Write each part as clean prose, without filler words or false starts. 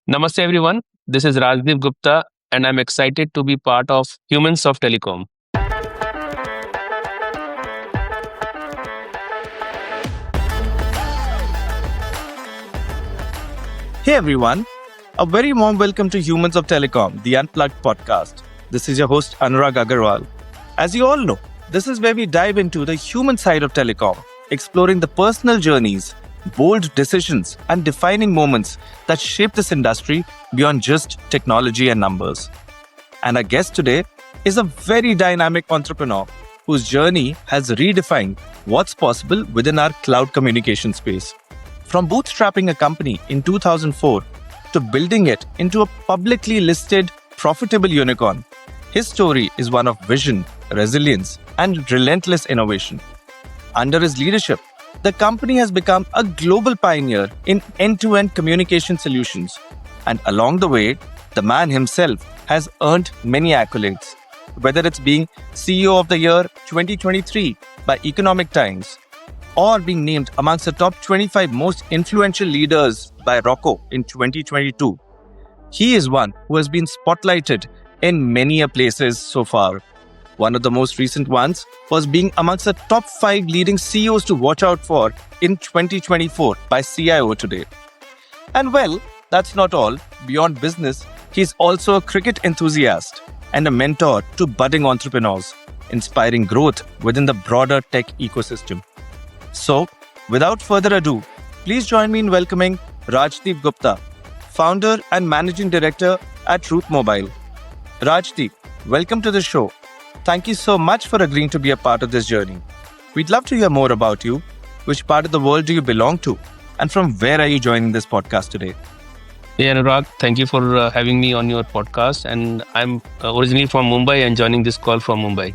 Namaste, everyone. This is Rajdip Gupta, and I'm excited to be part of Humans of Telecom. Hey everyone, a very warm welcome to Humans of Telecom, the Unplugged podcast. This is your host Anurag Aggarwal. As you all know, this is where we dive into the human side of telecom, exploring the personal journeys, bold decisions, and defining moments that shape this industry beyond just technology and numbers. And our guest today is a very dynamic entrepreneur whose journey has redefined what's possible within our cloud communication space. From bootstrapping a company in 2004 to building it into a publicly listed, profitable unicorn, his story is one of vision, resilience, and relentless innovation. Under his leadership, the company has become a global pioneer in end-to-end communication solutions. And along the way, the man himself has earned many accolades, whether it's being CEO of the Year 2023 by Economic Times, or being named amongst the top 25 most influential leaders by Rocco in 2022. He is one who has been spotlighted in many places so far. One of the most recent ones was being amongst the top 5 leading CEOs to watch out for in 2024 by CIO Today. And well, that's not all. Beyond business, he's also a cricket enthusiast and a mentor to budding entrepreneurs, inspiring growth within the broader tech ecosystem. So, without further ado, please join me in welcoming Rajdip Gupta, founder and managing director at Root Mobile. Rajdip, welcome to the show. Thank you so much for agreeing to be a part of this journey. We'd love to hear more about you. Which part of the world do you belong to? And from where are you joining this podcast today? Hey, Anurag, thank you for having me on your podcast. And I'm originally from Mumbai and joining this call from Mumbai.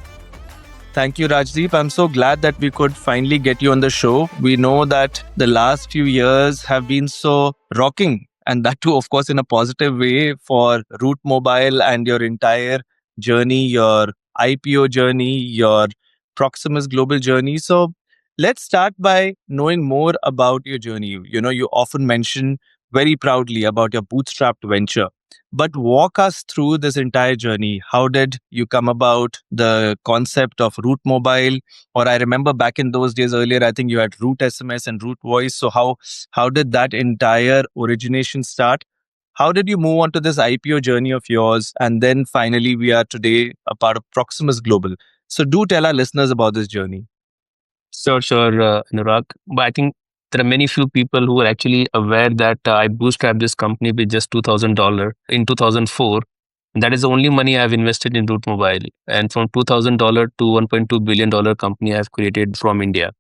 Thank you, Rajdip. I'm so glad that we could finally get you on the show. We know that the last few years have been so rocking, and that too, of course, in a positive way for Root Mobile and your entire journey, your IPO journey, your Proximus Global journey. So let's start by knowing more about your journey. You often mention very proudly about your bootstrapped venture. But walk us through this entire journey. How did you come about the concept of Root Mobile? Or I remember back in those days earlier, I think you had Root SMS and Root Voice. So how did that entire origination start? How did you move on to this IPO journey of yours? And then finally, we are today a part of Proximus Global. So do tell our listeners about this journey. Sure, Anurag. But I think there are many few people who are actually aware that I bootstrapped this company with just $2,000 in 2004. That is the only money I've invested in Root Mobile. And from $2,000 to $1.2 billion company I've created from India.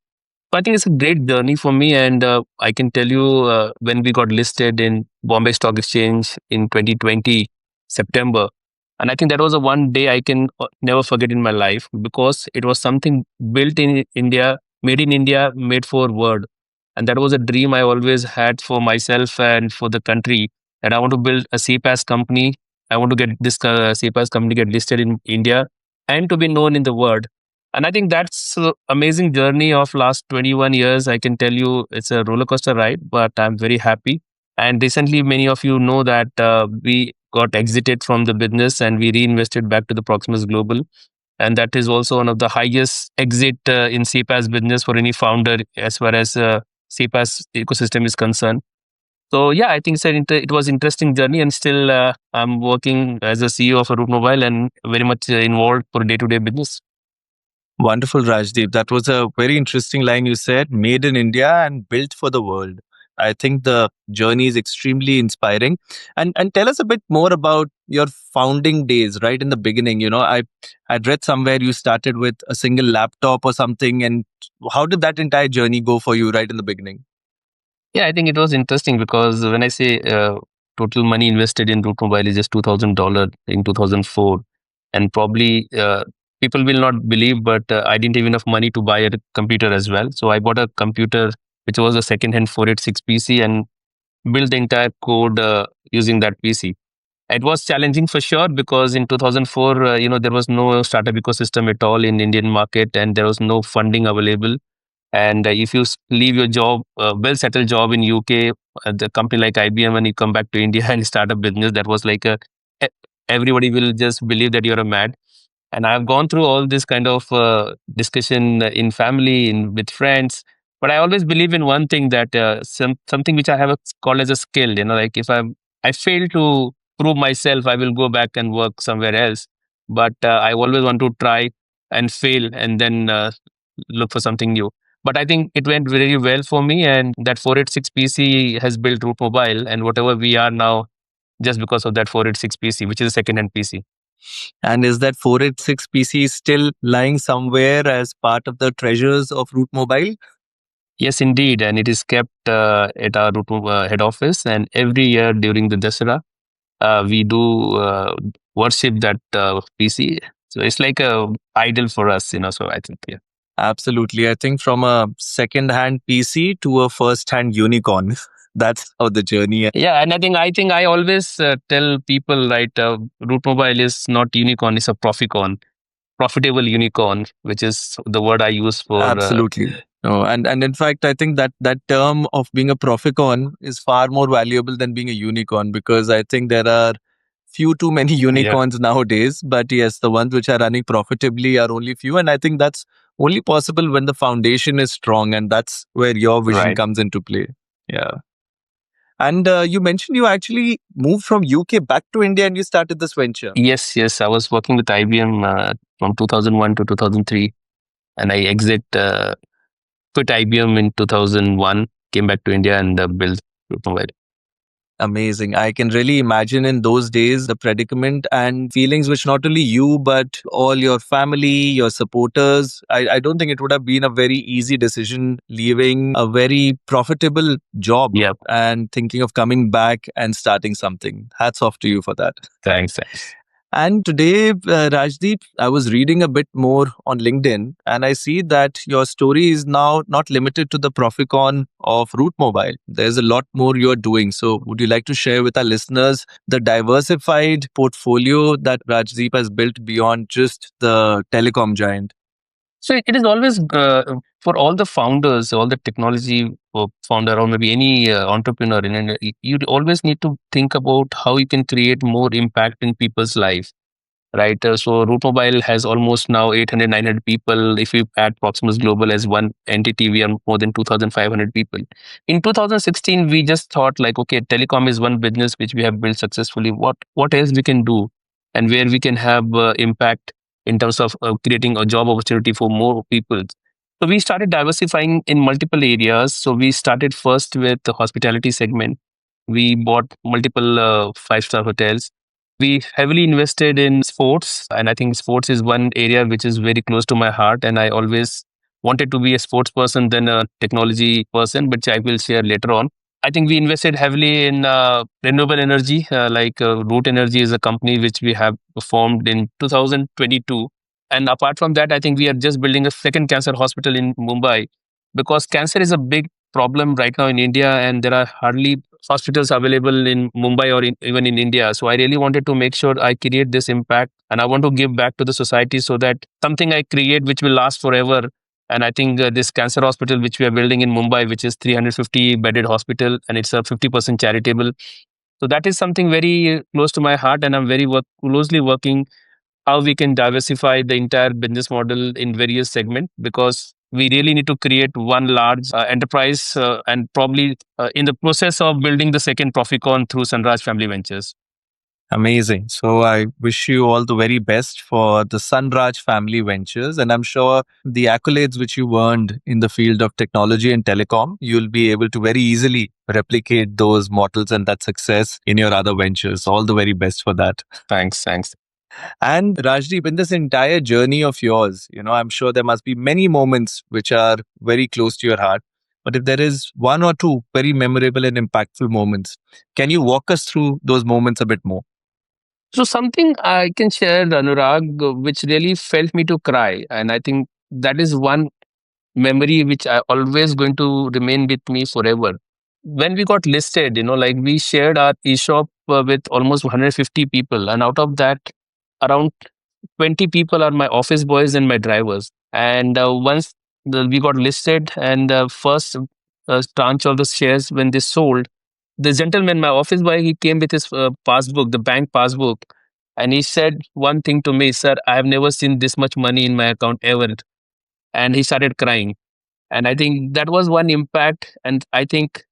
I think it's a great journey for me. And I can tell you when we got listed in Bombay Stock Exchange in 2020, September. And I think that was a one day I can never forget in my life because it was something built in India, made for world. And that was a dream I always had for myself and for the country. And I want to build a CPaaS company. I want to get this CPaaS company get listed in India and to be known in the world. And I think that's an amazing journey of last 21 years. I can tell you it's a roller coaster ride, but I'm very happy. And recently, many of you know that we got exited from the business and we reinvested back to the Proximus Global. And that is also one of the highest exit in CPaaS business for any founder as far as CPaaS ecosystem is concerned. So yeah, I think it was interesting journey, and still I'm working as a CEO of a Root Mobile and very much involved for day-to-day business. Wonderful, Rajdeep. That was a very interesting line you said, made in India and built for the world. I think the journey is extremely inspiring. And tell us a bit more about your founding days, right in the beginning. I'd read somewhere you started with a single laptop or something. And how did that entire journey go for you right in the beginning? Yeah, I think it was interesting because when I say total money invested in Root Mobile is just $2,000 in 2004, and probably people will not believe, but I didn't have enough money to buy a computer as well. So I bought a computer which was a second-hand 486 PC and built the entire code using that PC. It was challenging for sure because in 2004, there was no startup ecosystem at all in Indian market, and there was no funding available. And if you leave your job, well settled job in UK, the company like IBM, and you come back to India and start a business, that was like e- everybody will just believe that you're a mad. And I've gone through all this kind of discussion in family, in with friends. But I always believe in one thing, that something which I have called as a skill. Like if I fail to prove myself, I will go back and work somewhere else. But I always want to try and fail, and then look for something new. But I think it went very well for me, and that 486 PC has built Root Mobile, and whatever we are now, just because of that 486 PC, which is a second-hand PC. And is that 486 PC still lying somewhere as part of the treasures of Root Mobile? Yes, indeed, and it is kept at our head office. And every year during the Dasara, we do worship that PC. So it's like a idol for us. So I think, yeah. Absolutely. I think from a second-hand PC to a first-hand unicorn. That's how the journey. Yeah, and I think I always tell people, right, Root Mobile is not unicorn; it's a proficorn, profitable unicorn, which is the word I use for. Absolutely. No, and in fact, I think that term of being a proficorn is far more valuable than being a unicorn, because I think there are few too many unicorns nowadays. But yes, the ones which are running profitably are only few, and I think that's only possible when the foundation is strong, and that's where your vision Right. comes into play. Yeah. And you mentioned you actually moved from UK back to India and you started this venture. Yes. I was working with IBM from 2001 to 2003, and I quit IBM in 2001, came back to India, and built Root Mobile. Amazing. I can really imagine in those days the predicament and feelings which not only you, but all your family, your supporters. I don't think it would have been a very easy decision leaving a very profitable job Yep. and thinking of coming back and starting something. Hats off to you for that. Thanks. And today, Rajdeep, I was reading a bit more on LinkedIn and I see that your story is now not limited to the Proficon of Root Mobile. There's a lot more you're doing. So, would you like to share with our listeners the diversified portfolio that Rajdeep has built beyond just the telecom giant? So it is always for all the founders, all the technology founder, or maybe any entrepreneur in India, you always need to think about how you can create more impact in people's life. Right. So Root Mobile has almost now 800, 900 people. If you add Proximus Global as one entity, we are more than 2,500 people. In 2016, we just thought like, okay, telecom is one business which we have built successfully. What else we can do, and where we can have impact in terms of creating a job opportunity for more people. So we started diversifying in multiple areas. So we started first with the hospitality segment. We bought multiple five-star hotels. We heavily invested in sports, and I think sports is one area which is very close to my heart. And I always wanted to be a sports person than a technology person, which I will share later on. I think we invested heavily in renewable energy, like Root Energy is a company which we have formed in 2022. And apart from that, I think we are just building a second cancer hospital in Mumbai, because cancer is a big problem right now in India, and there are hardly hospitals available in Mumbai or even in India. So I really wanted to make sure I create this impact, and I want to give back to the society, so that something I create which will last forever. And I think this cancer hospital which we are building in Mumbai, which is 350 bedded hospital, and it's a 50% charitable. So that is something very close to my heart, and I'm very closely working how we can diversify the entire business model in various segments, because we really need to create one large enterprise, and probably in the process of building the second Proficon through Sunraj Family Ventures. Amazing. So I wish you all the very best for the Sunraj Family Ventures. And I'm sure the accolades which you earned in the field of technology and telecom, you'll be able to very easily replicate those models and that success in your other ventures. All the very best for that. Thanks. And Rajdeep, in this entire journey of yours, I'm sure there must be many moments which are very close to your heart. But if there is one or two very memorable and impactful moments, can you walk us through those moments a bit more? So something I can share, Anurag, which really felt me to cry, and I think that is one memory which I always going to remain with me forever. When we got listed, like we shared our e-shop with almost 150 people, and out of that, around 20 people are my office boys and my drivers. And once we got listed, and the first tranche of the shares when they sold, the gentleman, my office boy, he came with his passbook, the bank passbook, and he said one thing to me, sir, I have never seen this much money in my account ever. And he started crying. And I think that was one impact. And I think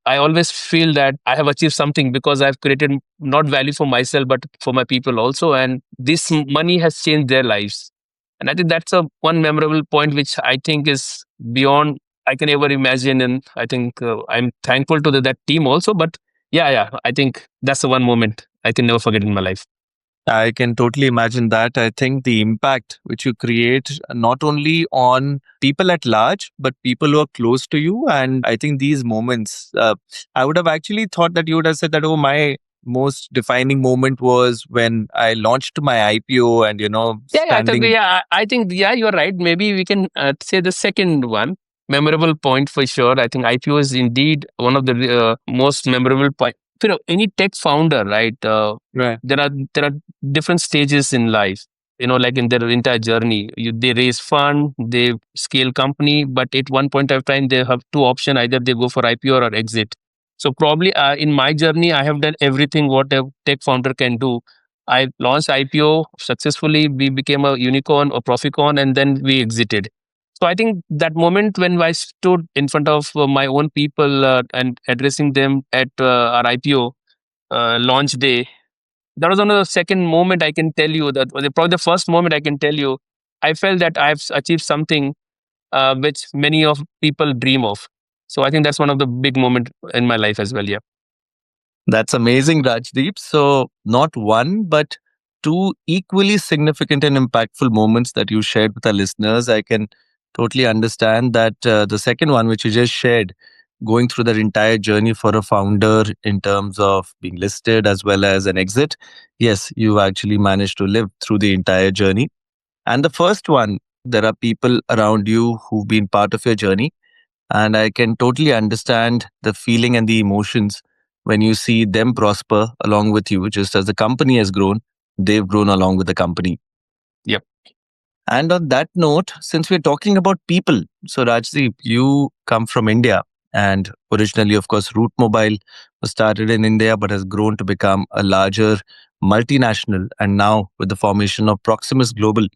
I always feel that I have achieved something because I've created not value for myself, but for my people also. And this money has changed their lives. And I think that's a one memorable point, which I think is beyond I can ever imagine. And I think I'm thankful to that team also. But yeah, I think that's the one moment I can never forget in my life. I can totally imagine that. I think the impact which you create not only on people at large, but people who are close to you. And I think these moments, I would have actually thought that you would have said that, oh, my most defining moment was when I launched my IPO and, Yeah, I think standing. I think you're right. Maybe we can say the second one memorable point for sure. I think IPO is indeed one of the most memorable point. Any tech founder, right? Right. There are different stages in life. Like in their entire journey, they raise fund, they scale company, but at one point of time they have two options: either they go for IPO or exit. So probably in my journey, I have done everything what a tech founder can do. I launched IPO successfully. We became a unicorn or proficorn, and then we exited. So I think that moment when I stood in front of my own people and addressing them at our IPO launch day, that was one of the second moment I can tell you that was probably the first moment I can tell you. I felt that I've achieved something which many of people dream of. So I think that's one of the big moment in my life as well. Yeah. That's amazing, Rajdeep. So, not one, but two equally significant and impactful moments that you shared with our listeners. I can totally understand that the second one, which you just shared, going through that entire journey for a founder in terms of being listed as well as an exit. Yes, you actually managed to live through the entire journey. And the first one, there are people around you who've been part of your journey, and I can totally understand the feeling and the emotions when you see them prosper along with you. Just as the company has grown, they've grown along with the company. Yep. And on that note, since we're talking about people, so Rajdeep, you come from India, and originally, of course, Root Mobile was started in India but has grown to become a larger multinational. And now, with the formation of Proximus Global,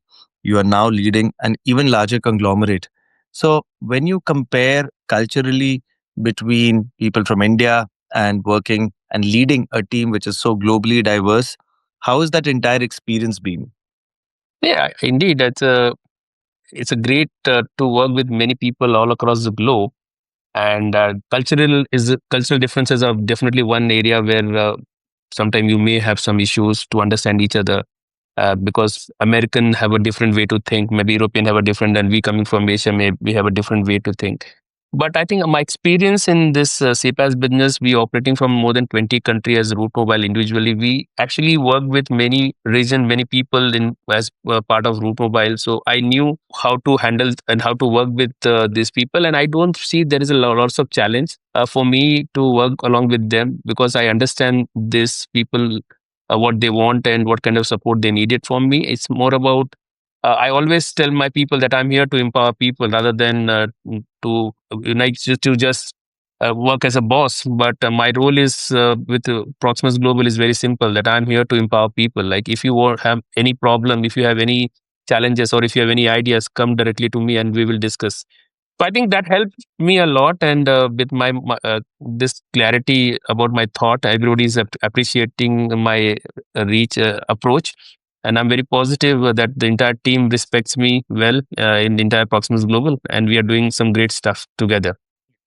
you are now leading an even larger conglomerate. So, when you compare culturally between people from India and working and leading a team which is so globally diverse, how has that entire experience been? Yeah, indeed. It's a great to work with many people all across the globe. And cultural differences are definitely one area where sometimes you may have some issues to understand each other because American have a different way to think, maybe European have a different, and we coming from Asia, maybe we have a different way to think. But I think my experience in this CPaaS business, we operating from more than 20 countries as Root Mobile individually. We actually work with many region, many people in as part of Root Mobile. So I knew how to handle and how to work with these people, and I don't see there is a lots of challenge for me to work along with them because I understand these people what they want and what kind of support they needed from me. It's more about I always tell my people that I'm here to empower people rather than to to just work as a boss. But my role is with Proximus Global is very simple. That I'm here to empower people. Like if you have any problem, if you have any challenges, or if you have any ideas, come directly to me and we will discuss. So I think that helped me a lot, and with my this clarity about my thought, everybody is appreciating my reach approach, and I'm very positive that the entire team respects me well in the entire Proximus Global, and we are doing some great stuff together.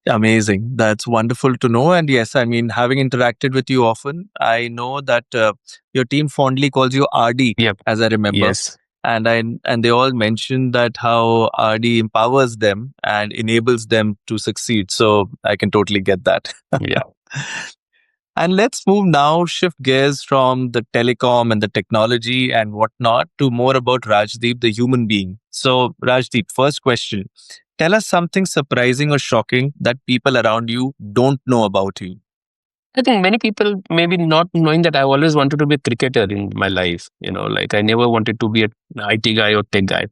Amazing. That's wonderful to know. And yes, I mean, having interacted with you often, I know that your team fondly calls you RD, Yep. as I remember. Yes. And they all mentioned that how RD empowers them and enables them to succeed. So I can totally get that. Yeah. And let's move now, shift gears from the telecom and the technology and whatnot to more about Rajdeep, the human being. So, Rajdeep, first question. Tell us something surprising or shocking that people around you don't know about you. I think many people maybe not knowing that I always wanted to be a cricketer in my life. Like I never wanted to be an IT guy or tech guy.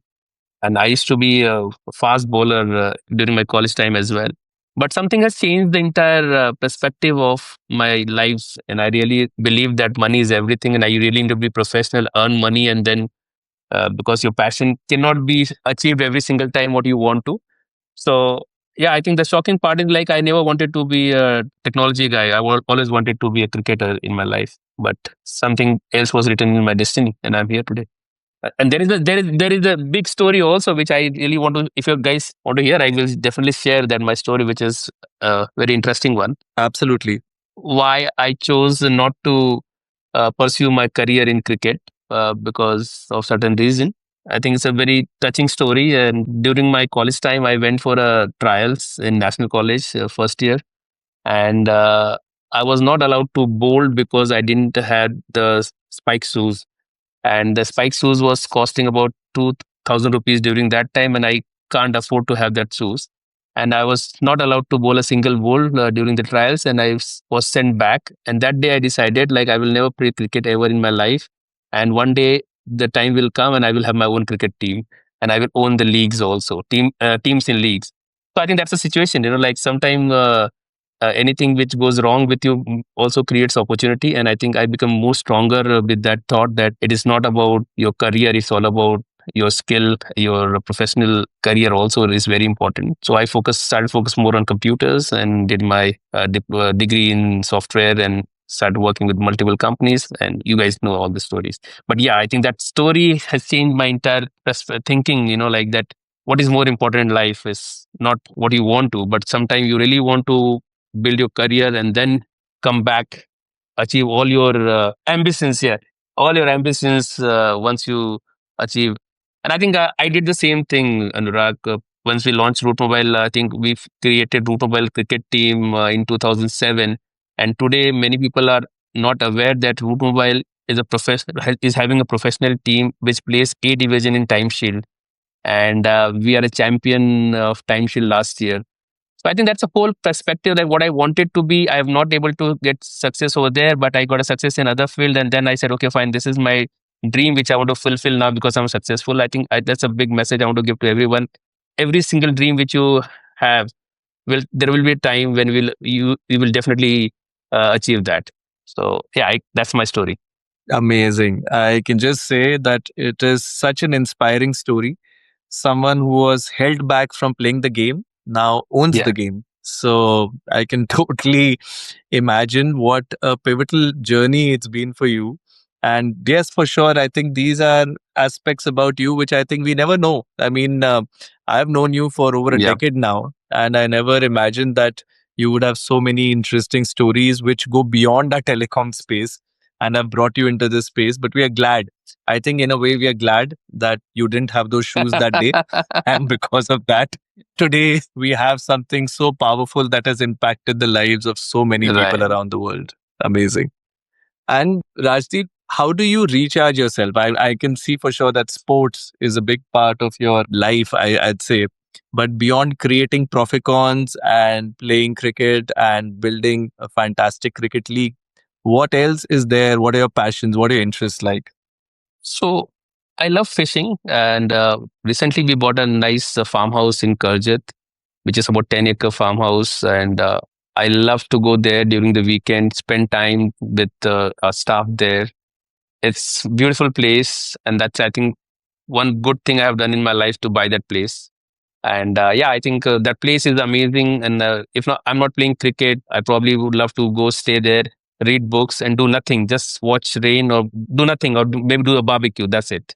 And I used to be a fast bowler during my college time as well. But something has changed the entire perspective of my life. And I really believe that money is everything. And I really need to be professional, earn money, and then because your passion cannot be achieved every single time what you want to. So yeah, I think the shocking part is like I never wanted to be a technology guy. Always wanted to be a cricketer in my life, but something else was written in my destiny, and I'm here today. And there is a big story also which I really want to. If you guys want to hear, I will definitely share that my story, which is a very interesting one. Absolutely. Why I chose not to pursue my career in cricket because of certain reason. I think it's a very touching story. And during my college time, I went for trials in National College first year, and I was not allowed to bowl because I didn't have the spike shoes, and the spike shoes was costing about 2,000 rupees during that time, and I can't afford to have that shoes. And I was not allowed to bowl a single ball during the trials, and was sent back. And that day I decided like I will never play cricket ever in my life, and one day the time will come and I will have my own cricket team, and I will own the leagues also, teams in leagues. So I think that's the situation, like sometime anything which goes wrong with you also creates opportunity. And I think I become more stronger with that thought that it is not about your career, it's all about your skill. Your professional career also is very important. So I started focus more on computers and did my degree in software and started working with multiple companies, and you guys know all the stories. But yeah, I think that story has changed my entire thinking, like that what is more important in life is not what you want to, but sometimes you really want to build your career and then come back, achieve all your ambitions. Yeah, all your ambitions once you achieve. And I think I did the same thing, Anurag. Once we launched Root Mobile, I think we created Root Mobile cricket team in 2007. And today, many people are not aware that Root Mobile is having a professional team which plays A division in Time Shield, and we are a champion of Time Shield last year. So I think that's a whole perspective that what I wanted to be, I have not able to get success over there, but I got a success in other field. And then I said, okay, fine, this is my dream, which I want to fulfill now because I'm successful. I think that's a big message I want to give to everyone. Every single dream which you have, there will be a time when you will definitely achieve that. So yeah, that's my story. Amazing. I can just say that it is such an inspiring story. Someone who was held back from playing the game now owns Yeah. the game. So I can totally imagine what a pivotal journey it's been for you. And yes, for sure, I think these are aspects about you which I think we never know. I mean, I've known you for over a Yeah. decade now, and I never imagined that you would have so many interesting stories which go beyond our telecom space and have brought you into this space. But we are glad. I think, in a way, we are glad that you didn't have those shoes that day. And because of that, today we have something so powerful that has impacted the lives of so many people Right. around the world. Amazing. And Rajdeep, how do you recharge yourself? I can see for sure that sports is a big part of your life, I'd say. But beyond creating proficorns and playing cricket and building a fantastic cricket league, what else is there? What are your passions? What are your interests like? So I love fishing, and recently we bought a nice farmhouse in Karjat, which is about 10-acre farmhouse. And I love to go there during the weekend, spend time with our staff there. It's a beautiful place, and that's, I think, one good thing I have done in my life to buy that place. And yeah, I think that place is amazing. And if not, I'm not playing cricket, I probably would love to go stay there, read books, and do nothing, just watch rain or do nothing, or maybe do a barbecue. That's it.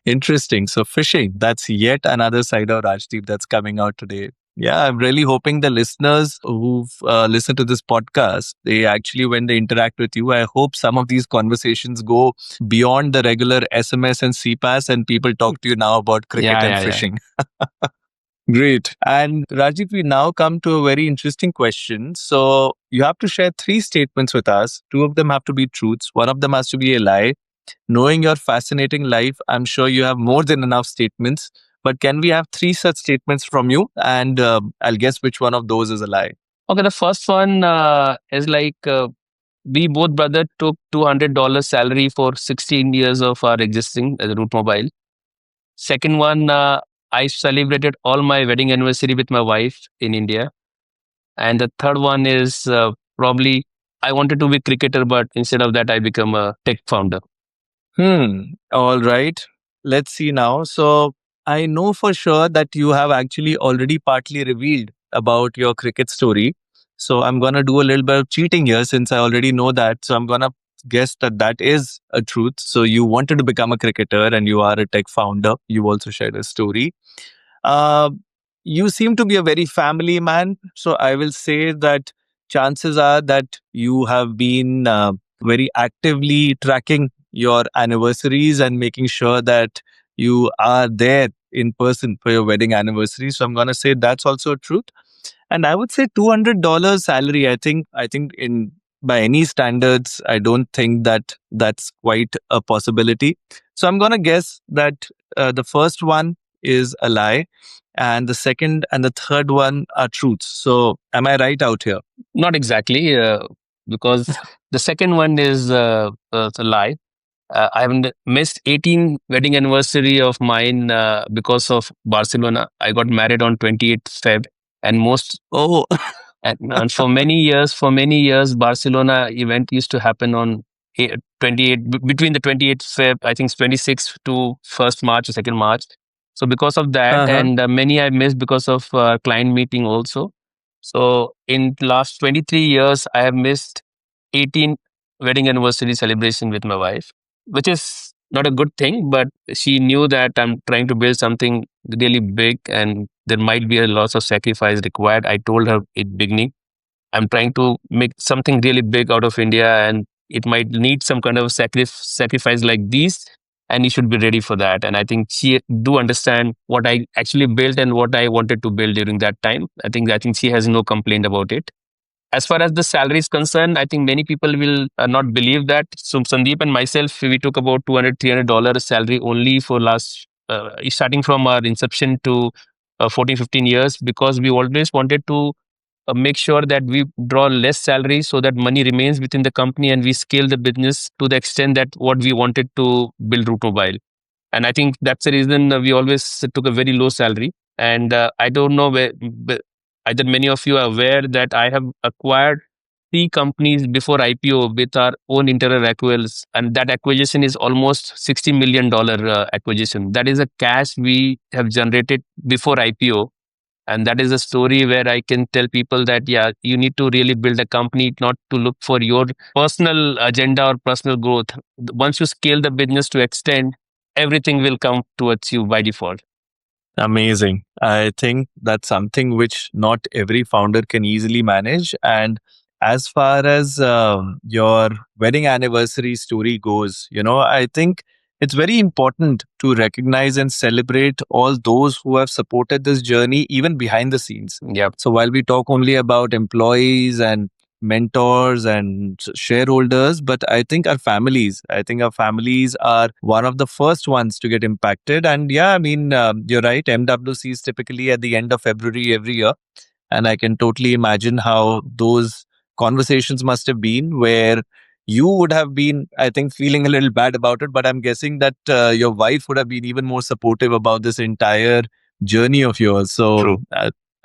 Interesting. So fishing, that's yet another side of Rajdeep that's coming out today. Yeah, I'm really hoping the listeners who've listened to this podcast, they actually, when they interact with you, I hope some of these conversations go beyond the regular SMS and CPaaS and people talk to you now about cricket Yeah, and yeah, yeah. fishing. Great. And Rajiv, we now come to a very interesting question. So you have to share three statements with us. Two of them have to be truths. One of them has to be a lie. Knowing your fascinating life, I'm sure you have more than enough statements. But can we have three such statements from you? And I'll guess which one of those is a lie. Okay, the first one is like we both brother took $200 salary for 16 years of our existing as a Root Mobile. Second one, I celebrated all my wedding anniversary with my wife in India. And the third one is probably I wanted to be cricketer, but instead of that, I become a tech founder. All right. Let's see now. So I know for sure that you have actually already partly revealed about your cricket story. So I'm going to do a little bit of cheating here since I already know that. So I'm going to guess that that is a truth. So you wanted to become a cricketer and you are a tech founder. You also shared a story. Uh, you seem to be a very family man. So I will say that chances are that you have been very actively tracking your anniversaries and making sure that you are there in person for your wedding anniversary. So I'm going to say that's also a truth. And I would say $200 salary. I think in by any standards, I don't think that that's quite a possibility. So I'm gonna guess that the first one is a lie, and the second and the third one are truths. So am I right out here? Not exactly, because the second one is a lie. I have missed 18 wedding anniversary of mine because of Barcelona. I got married on 28th Feb, and most Oh, and for many years, Barcelona event used to happen on 28 between the 28th Feb, I think it's 26th to 1st March or 2nd March. So because of that, uh-huh. and many I missed because of client meeting also. So in last 23 years, I have missed 18 wedding anniversary celebration with my wife, which is not a good thing, but she knew that I'm trying to build something really big and there might be a lots of sacrifice required. I told her in beginning, I'm trying to make something really big out of India and it might need some kind of sacrifice like these and you should be ready for that. And I think she do understand what I actually built and what I wanted to build during that time. I think she has no complaint about it. As far as the salary is concerned, I think many people will not believe that. So Sandeep and myself, we took about $200-300 salary only for last, starting from our inception to 14, 15 years, because we always wanted to make sure that we draw less salary so that money remains within the company and we scale the business to the extent that what we wanted to build Root Mobile. And I think that's the reason we always took a very low salary. And I don't know either many of you are aware that I have acquired three companies before IPO with our own internal accruals, and that acquisition is almost $60 million acquisition. That is a cash we have generated before IPO, and that is a story where I can tell people that, yeah, you need to really build a company, not to look for your personal agenda or personal growth. Once you scale the business to extend, everything will come towards you by default. Amazing. I think that's something which not every founder can easily manage. And as far as your wedding anniversary story goes, I think it's very important to recognize and celebrate all those who have supported this journey, even behind the scenes. Yep. So while we talk only about employees and mentors and shareholders, but I think our families are one of the first ones to get impacted. And yeah, I mean, you're right, MWC is typically at the end of February every year, and I can totally imagine how those conversations must have been, where you would have been, I think, feeling a little bad about it, but I'm guessing that your wife would have been even more supportive about this entire journey of yours. So True.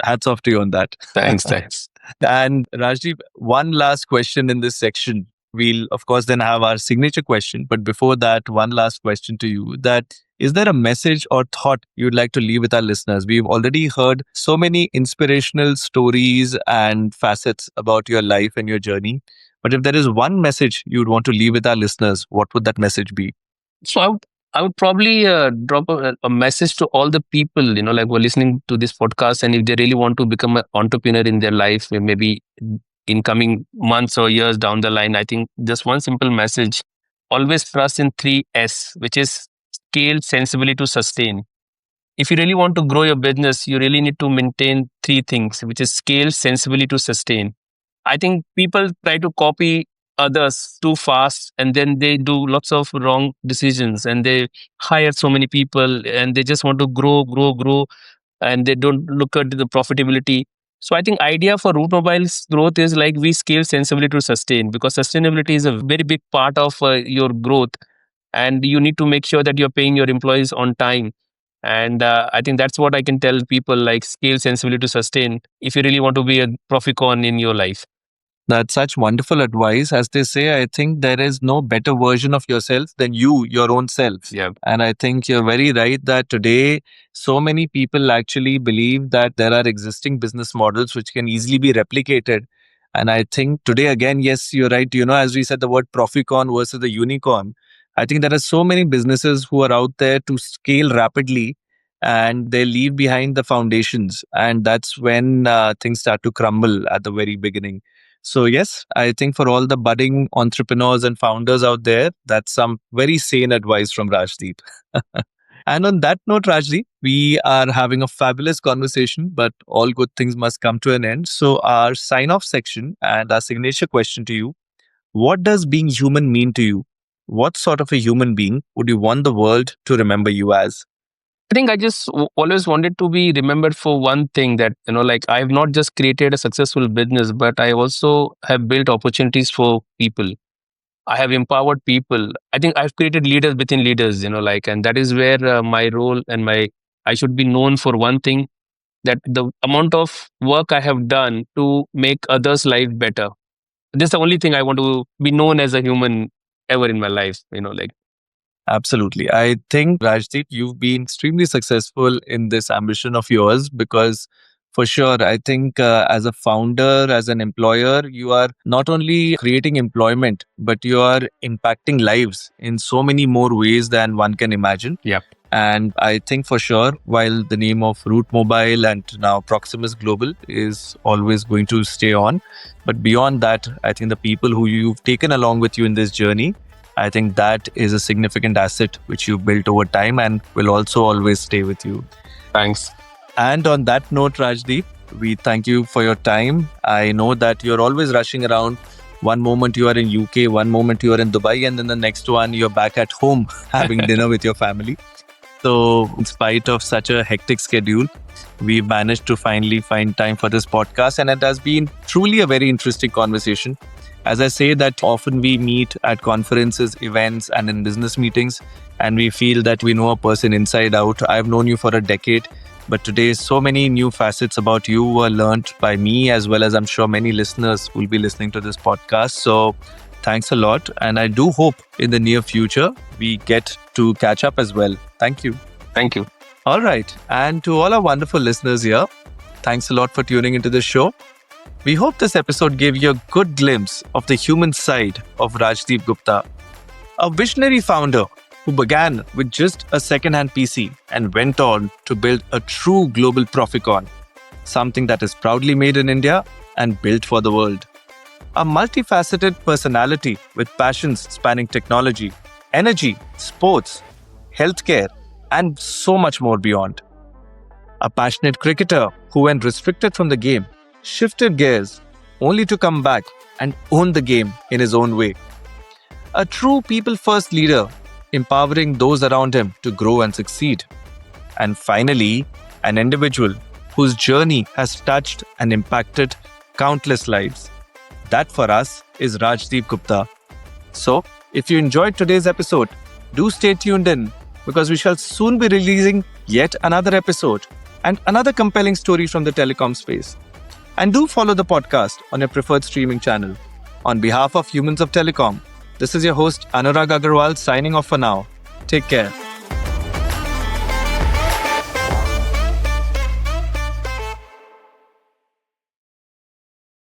hats off to you on that. Thanks. Thanks. And Rajdeep, one last question in this section. We'll, of course, then have our signature question. But before that, one last question to you: that is there a message or thought you'd like to leave with our listeners? We've already heard so many inspirational stories and facets about your life and your journey. But if there is one message you'd want to leave with our listeners, what would that message be? So I would probably drop a message to all the people, like who are listening to this podcast, and if they really want to become an entrepreneur in their life, maybe in coming months or years down the line, I think just one simple message: always trust in 3S, which is scale, sensibly to sustain. If you really want to grow your business, you really need to maintain three things, which is scale, sensibly to sustain. I think people try to copy others too fast and then they do lots of wrong decisions and they hire so many people and they just want to grow, grow, grow, and they don't look at the profitability. So I think idea for Root Mobile's growth is like we scale sensibly to sustain, because sustainability is a very big part of your growth, and you need to make sure that you're paying your employees on time. And I think that's what I can tell people, like scale sensibly to sustain if you really want to be a proficorn in your life. That's such wonderful advice. As they say, I think there is no better version of yourself than you, your own self. Yeah. And I think you're very right that today, so many people actually believe that there are existing business models which can easily be replicated. And I think today, again, yes, you're right. As we said, the word proficorn versus the unicorn. I think there are so many businesses who are out there to scale rapidly and they leave behind the foundations. And that's when things start to crumble at the very beginning. So, yes, I think for all the budding entrepreneurs and founders out there, that's some very sane advice from Rajdeep. And on that note, Rajdeep, we are having a fabulous conversation, but all good things must come to an end. So, our sign off section and our signature question to you: what does being human mean to you? What sort of a human being would you want the world to remember you as? I think I just always wanted to be remembered for one thing, that, like I have not just created a successful business, but I also have built opportunities for people. I have empowered people. I think I've created leaders within leaders, and that is where my role and I should be known for one thing, that the amount of work I have done to make others' life better. That's the only thing I want to be known as a human ever in my life, like. Absolutely. I think, Rajdeep, you've been extremely successful in this ambition of yours because, for sure, I think as a founder, as an employer, you are not only creating employment, but you are impacting lives in so many more ways than one can imagine. Yeah. And I think for sure, while the name of Root Mobile and now Proximus Global is always going to stay on, but beyond that, I think the people who you've taken along with you in this journey, I think that is a significant asset which you've built over time and will also always stay with you. Thanks. And on that note, Rajdeep, we thank you for your time. I know that you're always rushing around. One moment you are in UK, one moment you are in Dubai, and then the next one you're back at home having dinner with your family. So, in spite of such a hectic schedule, we've managed to finally find time for this podcast, and it has been truly a very interesting conversation. As I say that often we meet at conferences, events, and in business meetings, and we feel that we know a person inside out. I've known you for a decade, but today so many new facets about you were learnt by me, as well as I'm sure many listeners will be listening to this podcast. So thanks a lot. And I do hope in the near future, we get to catch up as well. Thank you. Thank you. All right. And to all our wonderful listeners here, thanks a lot for tuning into the show. We hope this episode gave you a good glimpse of the human side of Rajdip Gupta, a visionary founder who began with just a second-hand PC and went on to build a true global proficorn, something that is proudly made in India and built for the world. A multifaceted personality with passions spanning technology, energy, sports, healthcare, and so much more beyond. A passionate cricketer who, when restricted from the game, shifted gears only to come back and own the game in his own way. A true people-first leader, empowering those around him to grow and succeed. And finally, an individual whose journey has touched and impacted countless lives. That for us is Rajdip Gupta. So, if you enjoyed today's episode, do stay tuned in because we shall soon be releasing yet another episode and another compelling story from the telecom space. And do follow the podcast on your preferred streaming channel. On behalf of Humans of Telecom, this is your host Anurag Aggarwal signing off for now. Take care.